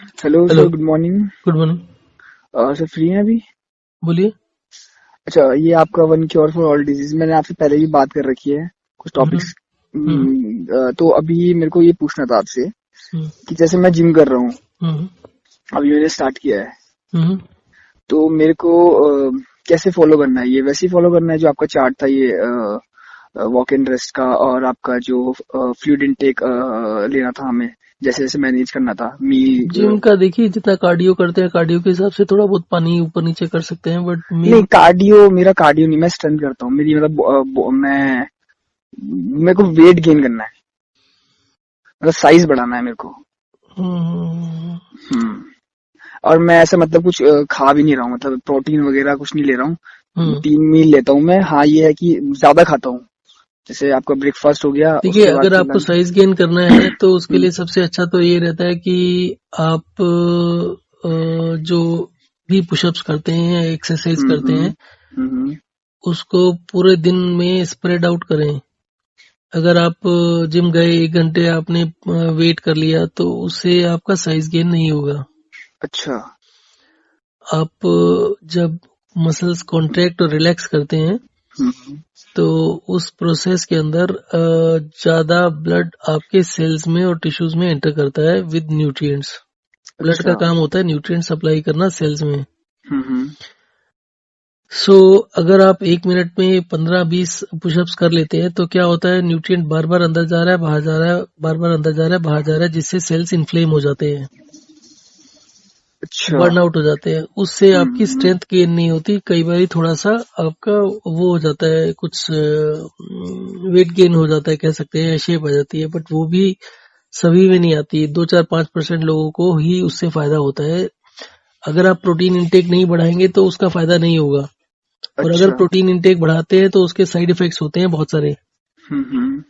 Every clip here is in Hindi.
Hello hello. Sir, good morning. Good morning. Sir free हैं अभी? बोलिए। अच्छा, ये आपका one cure for all disease, मैंने आपसे पहले भी बात कर रखी है कुछ हम्म। टॉपिक्स। हम्म। तो अभी मेरे को ये पूछना था आपसे हम्म। कि जैसे मैं जिम कर रहा हूँ, हम्म। अभी मैंने स्टार्ट किया है, हम्म। तो मेरे को कैसे फॉलो करना है? ये वैसे ही फॉलो करना है जो आपका चार्ट था, ये वॉक इन रेस्ट का, और आपका जो फ्लूइड इनटेक लेना था हमें, जैसे जैसे मैनेज करना था मील। जिम का देखिए, जितना कार्डियो करते हैं कार्डियो के हिसाब से थोड़ा बहुत पानी ऊपर नीचे कर सकते हैं, बट नहीं, मेन कार्डियो मेरा कार्डियो नहीं, मैं स्ट्रेंथ करता हूँ। मेरी मतलब मेरे को वेट गेन करना है, मतलब साइज बढ़ाना है मेरे को। हम्म। हम्म। और मैं ऐसा मतलब कुछ खा भी नहीं रहा हूँ, मतलब प्रोटीन वगैरह कुछ नहीं ले रहा हूँ। हम्म। 3 मील लेता हूँ मैं। हाँ, ये है कि ज्यादा खाता हूँ। जैसे आपका ब्रेकफास्ट हो गया, देखिए, उसके बाद अगर फिर आपको लंच। साइज गेन करना है तो उसके हम्म। लिए सबसे अच्छा तो ये रहता है कि आप जो भी पुशअप्स करते हैं या एक्सरसाइज हम्म। करते हैं हम्म। उसको पूरे दिन में स्प्रेड आउट करें। अगर आप जिम गए 1 घंटे आपने वेट कर लिया तो उससे आपका साइज गेन नहीं होगा। अच्छा। आप जब मसल्स कॉन्ट्रैक्ट और रिलैक्स करते हैं हम्म। तो उस प्रोसेस के अंदर ज्यादा ब्लड आपके सेल्स में और टिश्यूज में एंटर करता है विद न्यूट्रिएंट्स। ब्लड अच्छा। का काम होता है न्यूट्रिएंट सप्लाई करना सेल्स में। हम्म। सो अगर आप 1 मिनट में 15-20 पुशअप्स कर लेते हैं तो क्या होता है, न्यूट्रिएंट बार बार अंदर जा रहा है बाहर जा रहा है, बार बार अंदर जा रहा है बाहर जा रहा है, जिससे सेल्स इन्फ्लेम हो जाते हैं, अच्छा। बर्न आउट हो जाते हैं। उससे आपकी हम्म। स्ट्रेंथ गेन नहीं होती, कई बार थोड़ा सा आपका वो हो जाता है, कुछ वेट गेन हो जाता है कह सकते हैं, शेप आ जाती है, बट वो भी सभी में नहीं आती। 2-4-5% लोगों को ही उससे फायदा होता है। अगर आप प्रोटीन इंटेक नहीं बढ़ाएंगे तो उसका फायदा नहीं होगा, और अगर अच्छा। प्रोटीन इंटेक बढ़ाते हैं तो उसके साइड इफेक्ट्स होते हैं बहुत सारे। हम्म।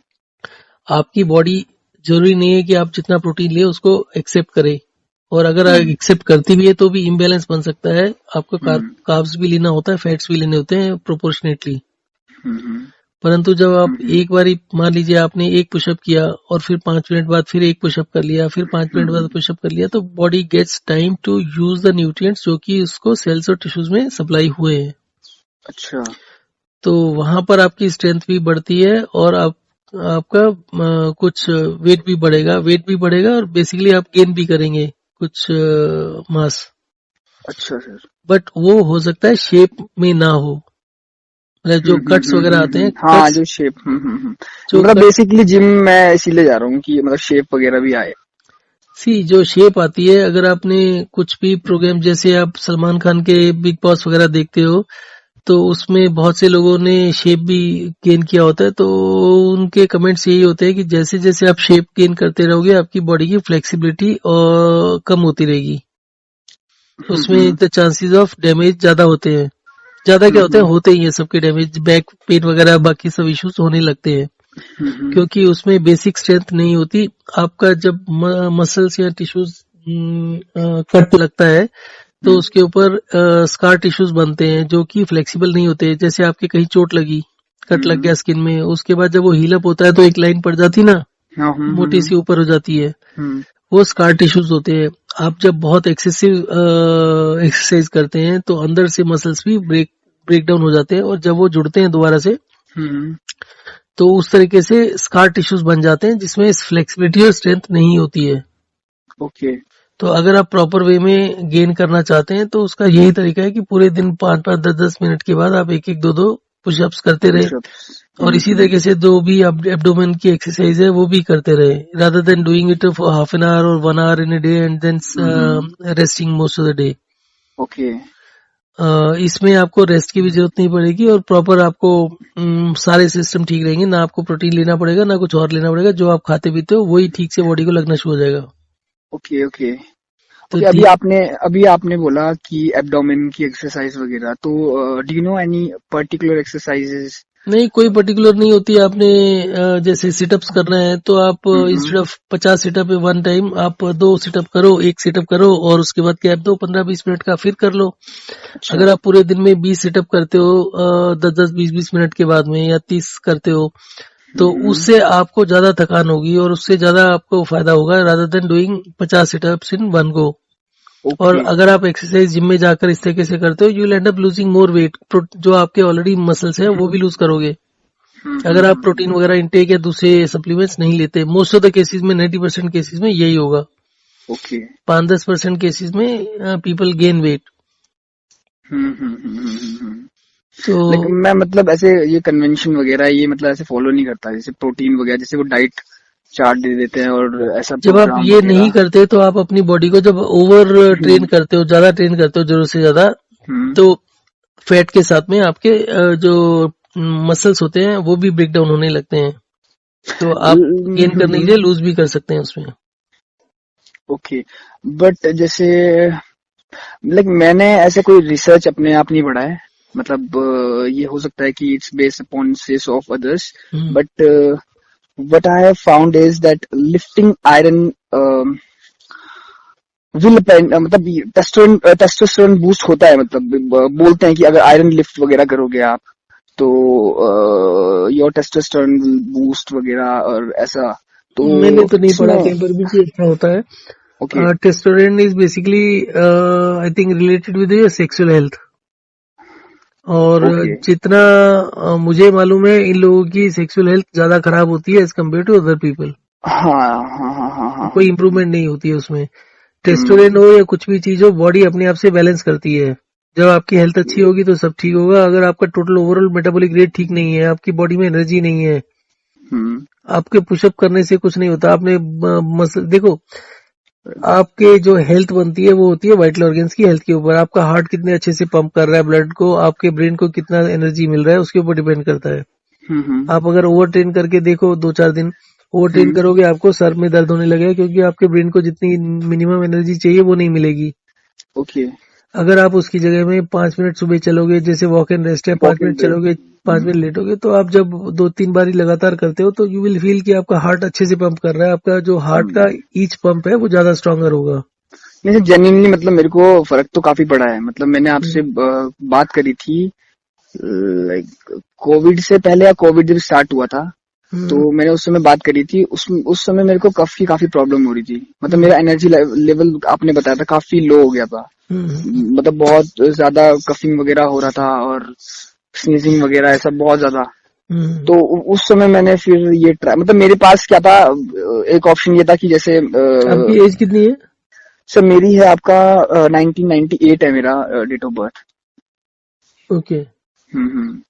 आपकी बॉडी जरूरी नहीं है कि आप जितना प्रोटीन ले उसको एक्सेप्ट करे, और अगर हम्म। एक्सेप्ट करती भी है तो भी इम्बैलेंस बन सकता है। आपको हम्म। कार्ब्स भी लेना होता है, फैट्स भी लेने होते हैं प्रोपोर्शनेटली। हम्म। परंतु जब आप हम्म। एक बारी मान लीजिए आपने एक पुशअप किया और फिर 5 मिनट बाद फिर एक पुशअप कर लिया, फिर 5 मिनट बाद हम्म। पुशअप कर लिया, तो body gets time to use the nutrients जो कि उसको सेल्स और टिश्यूज में सप्लाई हुए हैं। अच्छा। तो वहां पर आपकी स्ट्रेंथ भी बढ़ती है, और आपका कुछ वेट भी बढ़ेगा और बेसिकली आप गेन भी करेंगे कुछ मास। अच्छा सर। बट वो हो सकता है शेप में ना हो, मतलब जो कट्स वगैरह आते हैं, हाँ, कट्स जो शेप। जो मतलब कट बेसिकली जिम मैं इसीलिए जा रहा हूँ कि मतलब शेप वगैरह भी आए। सी जो शेप आती है, अगर आपने कुछ भी प्रोग्राम, जैसे आप सलमान खान के बिग बॉस वगैरह देखते हो, तो उसमें बहुत से लोगों ने शेप भी गेन किया होता है, तो उनके कमेंट्स यही होते हैं कि जैसे जैसे आप शेप गेन करते रहोगे आपकी बॉडी की फ्लेक्सिबिलिटी और कम होती रहेगी, उसमें हम्म। द चांसेस ऑफ डैमेज ज्यादा होते हैं। ज्यादा क्या होते हैं, हम्म। होते ही है सबके डैमेज, बैक पेन वगैरह बाकी सब इश्यूज होने लगते हैं, हम्म। क्योंकि उसमें बेसिक स्ट्रेंथ नहीं होती। आपका जब मसल्स या टिश्यूज कट लगता है तो उसके ऊपर स्कार टिश्यूज बनते हैं जो कि फ्लेक्सिबल नहीं होते। जैसे आपके कहीं चोट लगी, कट लग गया स्किन में, उसके बाद जब वो हील अप होता है तो एक लाइन पड़ जाती ना, हाँ। मोटी सी ऊपर हो जाती है, हम्म। वो स्कार टिश्यूज होते हैं। आप जब बहुत एक्सेसिव एक्सरसाइज करते हैं तो अंदर से मसल्स भी ब्रेक डाउन हो जाते हैं, और जब वो जुड़ते हैं दोबारा से हम्म। तो उस तरीके से स्कार टिश्यूज बन जाते हैं जिसमें फ्लेक्सिबिलिटी और स्ट्रेंथ नहीं होती है। ओके। तो अगर आप प्रॉपर वे में गेन करना चाहते हैं तो उसका यही तरीका है कि पूरे दिन 5-5, 10-10 मिनट के बाद आप एक एक दो दो पुशअप्स करते रहे, पुशअप्स। और इसी तरीके से जो भी एब्डोमेन की एक्सरसाइज है वो भी करते रहे, rather than doing it for half an hour और 1 hour in a day and then hmm. Resting most of the day. Okay. इसमें आपको रेस्ट की भी जरूरत नहीं पड़ेगी, और प्रॉपर आपको सारे सिस्टम ठीक रहेंगे, ना आपको प्रोटीन लेना पड़ेगा ना कुछ और लेना पड़ेगा, जो आप खाते पीते हो वही ठीक से बॉडी को लगना शुरू हो जाएगा। ओके। ओके। तो ओके। अभी आपने बोला कि एब्डोमेन की एक्सरसाइज वगैरह, तो do you know any particular exercises? नहीं, कोई पर्टिकुलर नहीं होती। आपने जैसे सिटअप्स करना है तो आप hmm. Instead of 50 situp one time आप 2 सिटअप करो, एक सिटअप करो और उसके बाद गैप दो 15-20 मिनट का, फिर कर लो। अच्छा। अगर आप पूरे दिन में 20 सिटअप करते हो 10-10, 20-20 मिनट के बाद में, या 30 करते हो, तो हम्म। उससे आपको ज्यादा थकान होगी और उससे ज्यादा आपको फायदा होगा, rather than doing 50 sit-ups in one go. और ओके। अगर आप एक्सरसाइज जिम में जाकर इस तरीके से करते हो, you will and up losing more weight. जो आपके ऑलरेडी मसल्स हैं वो भी लूज करोगे अगर आप प्रोटीन वगैरह इंटेक या दूसरे सप्लीमेंट्स नहीं लेते। मोस्ट ऑफ द केसेस में 90% केसेस में यही होगा। ओके। 5-10% केसेस में पीपल गेन वेट। तो लेकिन मैं मतलब ऐसे ये कन्वेंशन वगैरह ये मतलब ऐसे फॉलो नहीं करता, जैसे प्रोटीन वगैरह, जैसे वो डाइट चार्ट दे देते हैं और ऐसा जब आप प्रोग्राम ये नहीं वगैरह। करते तो आप अपनी बॉडी को जब ओवर ट्रेन हम्म। करते हो, ज्यादा ट्रेन करते हो जरूरत से ज्यादा, हम्म। तो फैट के साथ में आपके जो मसल्स होते हैं वो भी ब्रेक डाउन होने लगते हैं। तो आप गेन करने के लिए लूज भी कर सकते हैं उसमें। ओके। बट जैसे लाइक मैंने ऐसे कोई रिसर्च अपने आप नहीं पढ़ा है, मतलब ये हो सकता है कि it's based upon says of others, hmm, but what I have found is that lifting iron will मतलब टेस्टोस्टेरोन बूस्ट होता है, मतलब बोलते हैं कि अगर आयरन लिफ्ट वगैरह करोगे आप तो योर टेस्टोस्टेरोन विल बूस्ट वगैरह और ऐसा। तो मैंने तो नहीं पढ़ा इसमें कहीं पर भी कि अच्छा होता है। Okay. Testosterone is basically I think related with your sexual health. और ओके। जितना मुझे मालूम है, इन लोगों की सेक्सुअल हेल्थ ज्यादा खराब होती है as compare to other people. हाँ हाँ हाँ हाँ हाँ। कोई इम्प्रूवमेंट नहीं होती है उसमें। टेस्टोस्टेरोन हम्म। हो या कुछ भी चीज हो, बॉडी अपने आप से बैलेंस करती है। जब आपकी हेल्थ अच्छी होगी तो सब ठीक होगा। अगर आपका टोटल ओवरऑल मेटाबॉलिक रेट ठीक नहीं है, आपकी बॉडी में एनर्जी नहीं है, हम्म। आपके पुशअप करने से कुछ नहीं होता। आपने मसल देखो, आपके जो हेल्थ बनती है वो होती है वाइटल ऑर्गन्स की हेल्थ के ऊपर। आपका हार्ट कितने अच्छे से पंप कर रहा है ब्लड को, आपके ब्रेन को कितना एनर्जी मिल रहा है, उसके ऊपर डिपेंड करता है। हम्म। आप अगर ओवर ट्रेन करके देखो, 2-4 दिन ओवर ट्रेन हम्म। करोगे, आपको सर में दर्द होने लगेगा, क्योंकि आपके ब्रेन को जितनी मिनिमम एनर्जी चाहिए वो नहीं मिलेगी। ओके। अगर आप उसकी जगह में 5 मिनट सुबह चलोगे, जैसे वॉक एंड रेस्ट है, पांच वॉक मिनट इन चलोगे, 5 मिनट लेटोगे, तो आप जब 2-3 बारी लगातार करते हो तो यू विल फील कि आपका हार्ट अच्छे से पंप कर रहा है। आपका जो हार्ट का ईच पंप है वो ज्यादा स्ट्रांगर होगा। नहीं जेन्युइनली मतलब मेरे को फर्क तो काफी पड़ा है। मतलब मैंने हम्म, आपसे बात करी थी लाइक कोविड से पहले या कोविड जब स्टार्ट हुआ था, तो हम्म, मैंने उस समय बात करी थी। उस समय मेरे को काफी प्रॉब्लम हो रही थी। मतलब हम्म, मेरा एनर्जी लेवल आपने बताया था काफी लो हो गया था। हम्म, मतलब बहुत ज्यादा कफिंग वगैरह हो रहा था और स्नीजिंग वगैरह ऐसा बहुत ज्यादा। हम्म। तो उस समय मैंने फिर ये ट्राई, मतलब मेरे पास क्या था, एक ऑप्शन ये था कि जैसे आपकी एज कितनी है? सर मेरी है आपका 1998 है मेरा डेट ऑफ बर्थ। ओके। हम्म।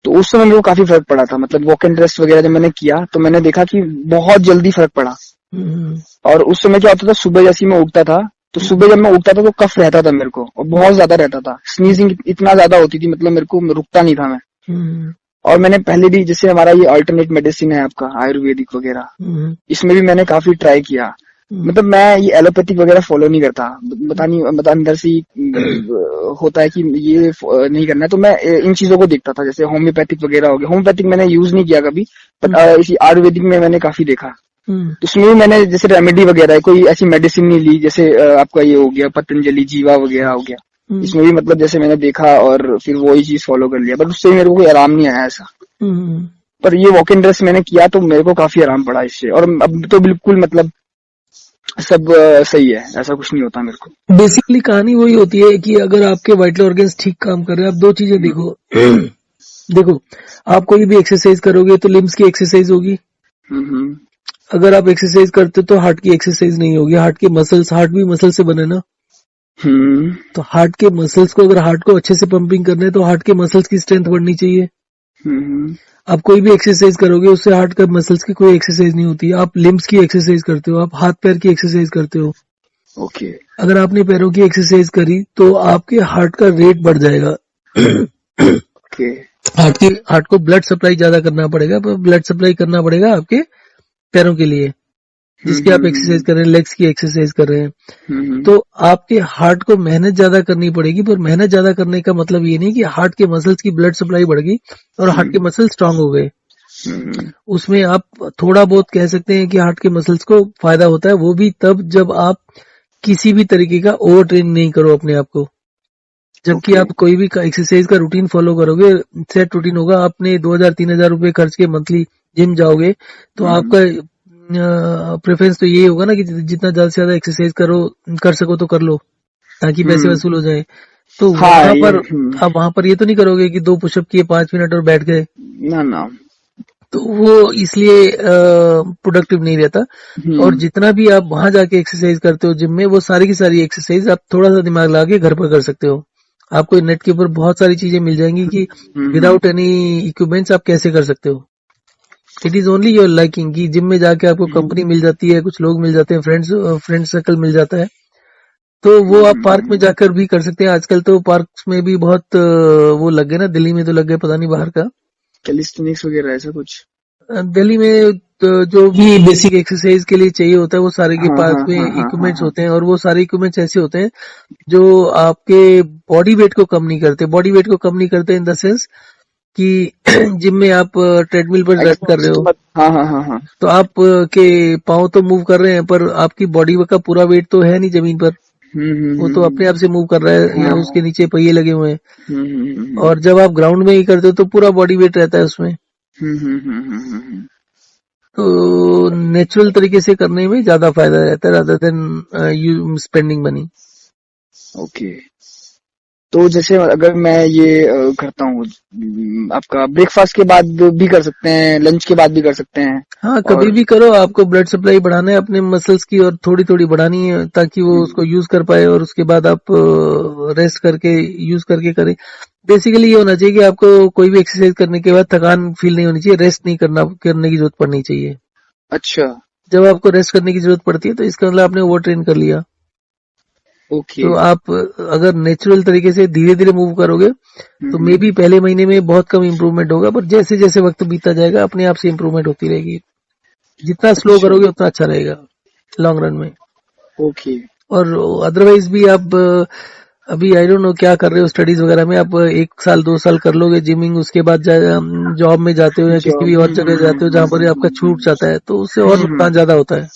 तो उस समय मेरे को काफी फर्क पड़ा था। मतलब वॉक एंड रेस्ट वगैरह जब मैंने किया तो मैंने देखा कि बहुत जल्दी फर्क पड़ा। हम्म, और उस समय क्या होता था, सुबह जैसे ही मैं उठता था तो सुबह जब मैं उठता था तो कफ रहता था मेरे को, और बहुत ज्यादा रहता था। स्नीजिंग इतना ज्यादा होती थी, मतलब मेरे को रुकता नहीं था मैं। हम्म, और मैंने पहले भी, जैसे हमारा ये अल्टरनेट मेडिसिन है आपका आयुर्वेदिक वगैरह, हम्म, इसमें भी मैंने काफी ट्राई किया। हम्म, मतलब मैं ये एलोपैथिक वगैरह फॉलो नहीं करता, पता नहीं मतलब अंदर से ही होता है कि ये नहीं करना है। तो मैं इन चीजों को देखता था, जैसे होम्योपैथिक वगैरह हो गया। होम्योपैथिक मैंने यूज नहीं किया कभी, बट इसी आयुर्वेदिक में मैंने काफी देखा। हम्म, तो उसमें भी मैंने जैसे रेमेडी वगैरह है, कोई ऐसी मेडिसिन नहीं ली। जैसे आपका ये हो गया पतंजलि जीवा वगैरह हो गया, हम्म, इसमें भी मतलब जैसे मैंने देखा और फिर वही चीज फॉलो कर लिया, बट उससे मेरे को कोई आराम नहीं आया ऐसा। हम्म। पर ये वॉक इन ड्रेस मैंने किया तो मेरे को काफी आराम पड़ा इससे, और अब तो बिल्कुल मतलब सब सही है, ऐसा कुछ नहीं होता मेरे को। बेसिकली कहानी वही होती है कि अगर आपके वाइटल ऑर्गन्स ठीक काम कर रहे हैं, आप दो चीजें हम्म। देखो। देखो, आप कोई भी एक्सरसाइज करोगे तो लिम्स की एक्सरसाइज होगी। हम्म। अगर आप एक्सरसाइज करते हो तो हार्ट की एक्सरसाइज नहीं होगी। हार्ट के मसल्स, हार्ट भी मसल से बने ना, हम्म। तो हार्ट के मसल्स को, अगर हार्ट को अच्छे से पंपिंग करना है तो हार्ट के मसल्स की स्ट्रेंथ बढ़नी चाहिए। हम्म। आप कोई भी एक्सरसाइज करोगे उससे हार्ट का मसल्स की कोई एक्सरसाइज नहीं होती। आप लिम्स की एक्सरसाइज करते हो, आप हाथ पैर की एक्सरसाइज करते हो। ओके। अगर आपने पैरों की एक्सरसाइज करी तो आपके हार्ट का रेट बढ़ जाएगा। ओके। हार्ट को ब्लड सप्लाई ज्यादा करना पड़ेगा, ब्लड सप्लाई करना पड़ेगा आपके पैरों के लिए, जिसकी आप एक्सरसाइज कर रहे हैं, लेग्स की एक्सरसाइज कर रहे हैं। हम्म। तो आपके हार्ट को मेहनत ज्यादा करनी पड़ेगी। पर मेहनत ज्यादा करने का मतलब ये नहीं कि हार्ट के मसल्स की ब्लड सप्लाई बढ़ गई और हार्ट के हम्म। मसल स्ट्रांग हो गए। हम्म। उसमें आप थोड़ा बहुत कह सकते हैं कि हार्ट के मसल्स को फायदा होता है, वो भी तब जब आप किसी भी तरीके का ओवर ट्रेन नहीं करो अपने आप को। जबकि ओके। आप कोई भी एक्सरसाइज का रूटीन फॉलो करोगे, सेट रूटीन होगा, आपने 2,000-3,000 रुपए खर्च के मंथली जिम जाओगे तो हम्म। आपका प्रेफरेंस तो यही होगा ना कि जितना ज्यादा से ज्यादा एक्सरसाइज कर सको तो कर लो, ताकि पैसे हम्म। वसूल हो जाए। तो हाँ वहां ये पर आप वहां पर ये तो नहीं करोगे कि 2 पुशअप किए 5 मिनट और बैठ गए, ना ना। तो वो इसलिए प्रोडक्टिव नहीं रहता। और हम्म जितना भी आप वहां जाके एक्सरसाइज करते हो जिम में, वो सारी की सारी एक्सरसाइज आप थोड़ा सा दिमाग लगा के घर पर कर सकते हो। आपको नेट के ऊपर बहुत सारी चीजें मिल जाएंगी कि हम्म। विदाउट एनी इक्विपमेंट्स आप कैसे कर सकते हो। It is only your liking कि जिम में जाके आपको कंपनी मिल जाती है, कुछ लोग मिल जाते हैं, फ्रेंड सर्कल मिल जाता है, तो वो आप पार्क में जाकर भी कर सकते हैं। आजकल तो पार्क में भी बहुत वो लग गए ना, दिल्ली में तो लग गए, पता नहीं बाहर का। कैलिस्थेनिक्स वगैरह ऐसा कुछ। दिल्ली में तो जो भी बेसिक एक्सरसाइज के लिए चाहिए होता है वो सारे के हाँ पार्क हाँ में हाँ हाँ हाँ इक्विपमेंट्स हाँ। होते हैं, और वो सारे इक्विपमेंट्स ऐसे होते हैं जो आपके बॉडी वेट को कम नहीं करते। बॉडी वेट को कम नहीं करते इन द सेंस कि जिम में आप ट्रेडमिल पर रन कर रहे हो, हाँ हाँ हाँ हाँ। तो आप के पाँव तो मूव कर रहे हैं पर आपकी बॉडी का पूरा वेट तो है नहीं जमीन पर, वो तो अपने आप से मूव कर रहा है या हाँ उसके नीचे पहिए लगे हुए हैं। हम्म। और जब आप ग्राउंड में ही करते हो तो पूरा बॉडी वेट रहता है उसमें। हम्म। तो नेचुरल तरीके से करने में ज्यादा फायदा रहता है rather than you spending money. Okay. तो जैसे अगर मैं ये करता हूँ, आपका ब्रेकफास्ट के बाद भी कर सकते हैं, लंच के बाद भी कर सकते हैं। हाँ, कभी और भी करो, आपको ब्लड सप्लाई बढ़ाना है अपने मसल्स की और थोड़ी थोड़ी बढ़ानी है ताकि वो उसको यूज कर पाए, और उसके बाद आप रेस्ट करके यूज करके करें। बेसिकली ये होना चाहिए कि आपको कोई भी एक्सरसाइज करने के बाद थकान फील नहीं होनी चाहिए, रेस्ट नहीं करने की जरूरत पड़नी चाहिए। अच्छा। जब आपको रेस्ट करने की जरूरत पड़ती है तो इसका मतलब आपने ओवर ट्रेन कर लिया। ओके। तो आप अगर नेचुरल तरीके से धीरे धीरे मूव करोगे तो मे बी पहले महीने में बहुत कम इम्प्रूवमेंट होगा, पर जैसे जैसे वक्त बीतता जाएगा अपने आप से इम्प्रूवमेंट होती रहेगी। जितना स्लो अच्छा। करोगे उतना अच्छा रहेगा लॉन्ग रन में। ओके। और अदरवाइज भी आप अभी आई डोंट नो क्या कर रहे हो स्टडीज वगैरह में, आप 1 साल 2 साल कर लोगे जिमिंग, उसके बाद जॉब में जाते हो या किसी जॉब। भी और जगह जाते हो जहां पर आपका छूट जाता है, तो उससे और नुकसान ज्यादा होता है।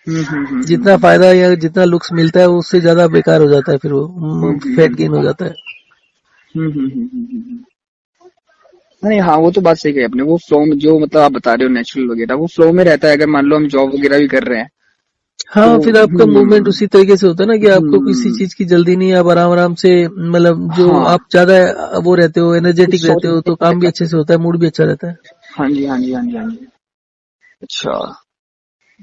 जितना फायदा या जितना लुक्स मिलता है उससे ज्यादा बेकार हो जाता है, फिर वो फैट गेन हो जाता है। नहीं हाँ, वो तो बात सही कही आपने। वो फ्लो में जो मतलब आप बता रहे हो नेचुरल वगैरह, वो फ्लो में रहता है। अगर मान लो हम जॉब वगैरह भी कर रहे हैं तो हाँ, फिर आपका मूवमेंट उसी तरीके से होता है ना कि आपको किसी चीज की जल्दी नहीं है, आप आराम आराम से, मतलब जो हाँ, आप ज्यादा वो रहते हो, कुछ एनर्जेटिक सोच रहते हो, तो काम भी अच्छे से होता है, मूड भी अच्छा रहता है। हाँ जी हाँ जी हाँ जी हाँ जी। अच्छा।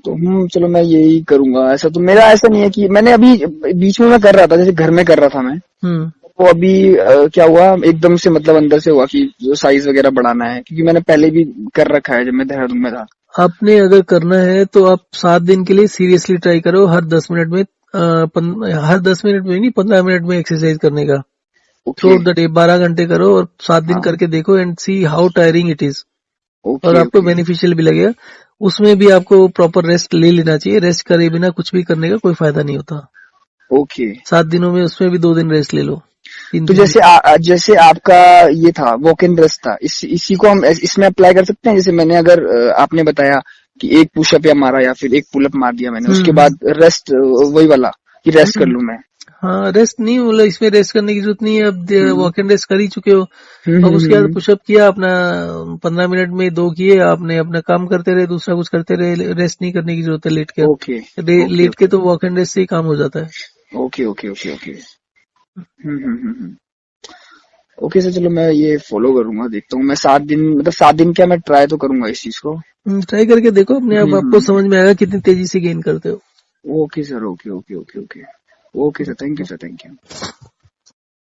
तो चलो मैं यही करूंगा। ऐसा तो मेरा ऐसा नहीं है कि मैंने अभी बीच में मैं कर रहा था, जैसे घर में कर रहा था मैं। हम्म। तो अभी क्या हुआ, एकदम से मतलब अंदर से हुआ कि जो साइज वगैरह बढ़ाना है, क्योंकि मैंने पहले भी कर रखा है जब मैं देहरादून में था। आपने अगर करना है तो आप 7 दिन के लिए सीरियसली ट्राई करो, हर 10 मिनट में हर 10 मिनट में नहीं, 15 मिनट में एक्सरसाइज करने का ओके। Through the day. 12 घंटे करो और 7 दिन हाँ। करके देखो and see how tiring it is, और ओके आपको ओके बेनिफिशियल भी लगेगा। उसमें भी आपको प्रॉपर रेस्ट ले लेना चाहिए, रेस्ट करे बिना कुछ भी करने का कोई फायदा नहीं होता। ओके। 7 दिनों में उसमें भी 2 दिन रेस्ट ले लो, तीन तो तीन जैसे दिन जैसे आपका ये था वॉक इन रेस्ट था, इसी को हम इसमें अप्लाई कर सकते हैं। जैसे मैंने अगर आपने बताया कि एक पुशअप या मारा या फिर एक पुलअप मार दिया मैंने, उसके हम्म बाद रेस्ट वही वाला कि रेस्ट कर हम्म। लूं मैं। हाँ, रेस्ट नहीं, मतलब इसमें रेस्ट करने की जरूरत नहीं है, अब हम्म वॉक एंड रेस्ट कर ही चुके हो। अब उसके बाद पुशअप किया अपना, 15 मिनट में 2 किए आपने, अपना काम करते रहे, दूसरा कुछ करते रहे, रेस्ट नहीं करने की जरूरत है लेट ओके कर। ओके लेट के तो वॉक एंड रेस्ट से ही काम हो जाता है। Okay okay okay okay. Okay sir, चलो मैं ये फॉलो करूंगा, देखता हूँ मैं 7 दिन, मतलब 7 दिन क्या, मैं ट्राई तो करूंगा इस चीज को। ट्राई करके देखो, अपने आप आपको समझ में आएगा कितनी तेजी से गेन करते हो। Okay sir, okay okay okay okay. Okay sir, thank you sir, thank you.